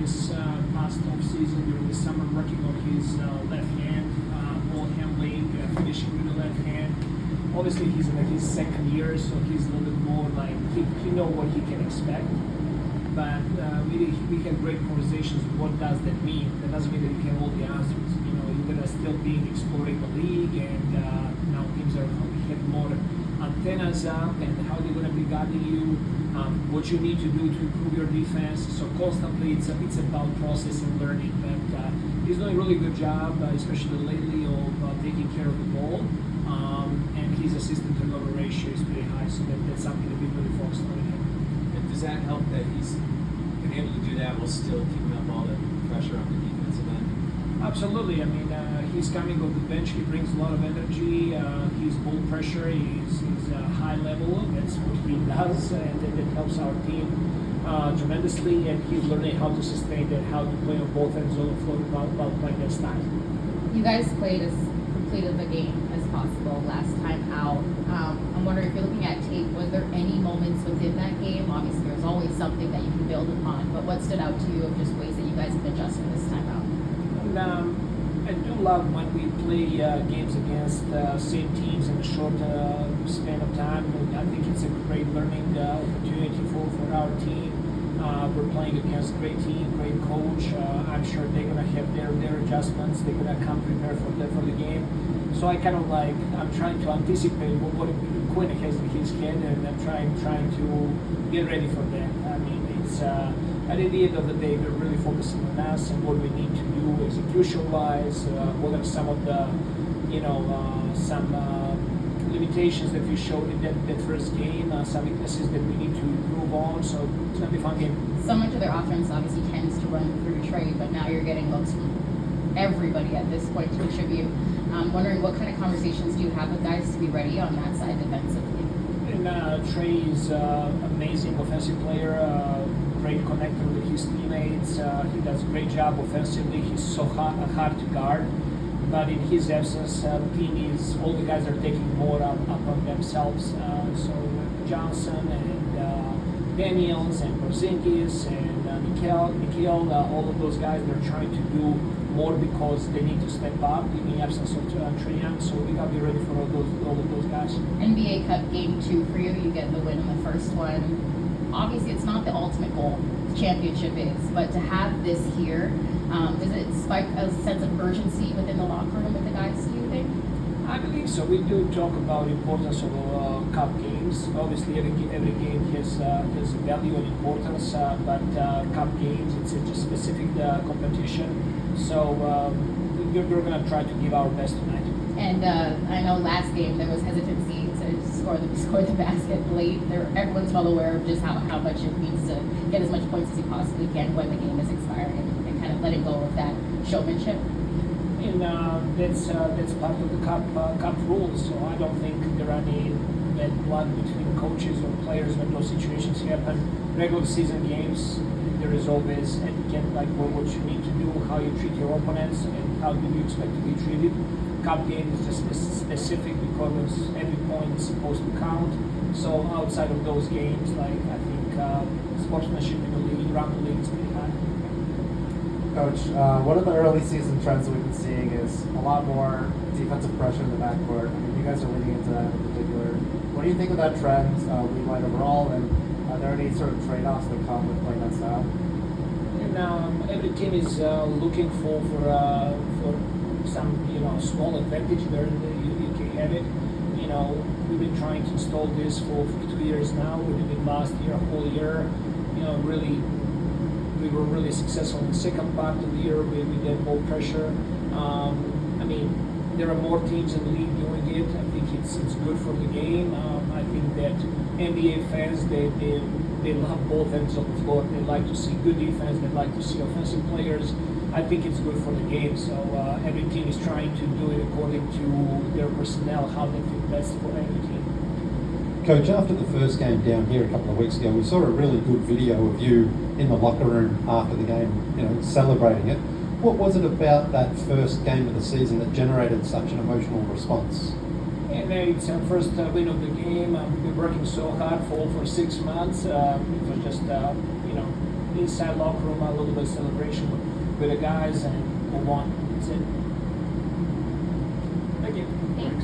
this past off-season during the summer, working on his left hand, ball handling, finishing with the left hand. Obviously, he's in his second year, so he's a little bit more like he know what he can expect. But we had great conversations. What does that mean? That doesn't mean that you have all the answers. You're gonna still be exploring the league, and now teams are have more antennas up, and how they're gonna be guarding you. What you need to do to improve your defense. So constantly, it's about process and learning. But he's doing a really good job, especially lately, of taking care of the ball. And his assistant turnover ratio is pretty high, so that's something that we really focused on with him. And does that help that he's been able to do that while still keeping up all the pressure on the defensive end? Absolutely. I mean, he's coming off the bench. He brings a lot of energy. He's ball pressure. He's high level. That's what he does, and that helps our team tremendously. And he's learning how to sustain that, how to play on both ends of the floor while playing that style. You guys played as complete of a game as possible last time out. I'm wondering if you're looking at tape, was there any moments within that game? Obviously, there's always something that you can build upon, but what stood out to you of just ways that you guys can adjust for this time out? I do love when we play games against same teams in a short span of time. I think it's a great learning opportunity for our team. We're playing against a great team, great coach. I'm sure they're gonna have their adjustments. They're gonna come prepared for the game. So I kind of I'm trying to anticipate what Quinn has in his head, and I'm trying to get ready for that. I mean, it's at the end of the day, we're really focusing on us and what we need to do execution-wise. What are some of the, some limitations that we showed in that first game, some weaknesses that we need to improve on. So it's gonna be a fun game. So much of their offense obviously tends to run through Trey, but now you're getting looks from everybody at this point to contribute. I'm wondering what kind of conversations do you have with guys to be ready on that side defensively? And Trey is amazing offensive player, great connector with his teammates. He does a great job offensively. He's so hard to guard. But in his absence, all the guys are taking more up on themselves. So Johnson and Daniels and Porzingis and Mikhail, all of those guys, they're trying to do more because they need to step up in the absence of Trae Young. So we got to be ready for all of those guys. NBA Cup Game 2 for you. You get the win in the first one. Obviously, it's not the ultimate goal. The championship is, but to have this here, does it spike a sense of urgency within the locker room with the guys, do you think? I believe so. We do talk about the importance of cup games. Obviously, every game has value and importance, but cup games, it's a specific competition. So we're going to try to give our best tonight. And I know last game there was hesitancy to score the basket late. Everyone's well aware of just how much it means to get as much points as you possibly can when the game is expiring, and kind of letting go of that showmanship. And that's part of the cup rules. So I don't think there are any bad blood between coaches or players when those situations happen. Regular season games, there is always etiquette, like what you need to do, how you treat your opponents, and how do you expect to be treated. Cup game is just specific because every point is supposed to count. So outside of those games, I think sportsmanship in the league, around the league, is pretty high. Coach, one of the early season trends that we've been seeing is a lot more defensive pressure in the backcourt. I mean, you guys are leading into that in particular. What do you think of that trend, league-wide overall, and are there any sort of trade-offs that come with playing that style? And every team is looking for some small advantage where you can have it. We've been trying to install this for 2 years now. We did it last year, a whole year. Really, we were really successful in the second part of the year. We did ball pressure. I mean, there are more teams in the league doing it. I think it's good for the game. I think that NBA fans, they love both ends of the floor. They like to see good defense. They like to see offensive players. I think it's good for the game. So every team is trying to do it according to their personnel, how they fit best for every team. Coach, after the first game down here a couple of weeks ago, we saw a really good video of you in the locker room after the game, celebrating it. What was it about that first game of the season that generated such an emotional response? And it's our first win of the game. We've been working so hard for 6 months. It was just, inside locker room, a little bit of celebration with the guys, and move on. That's it. Thank you. Thanks.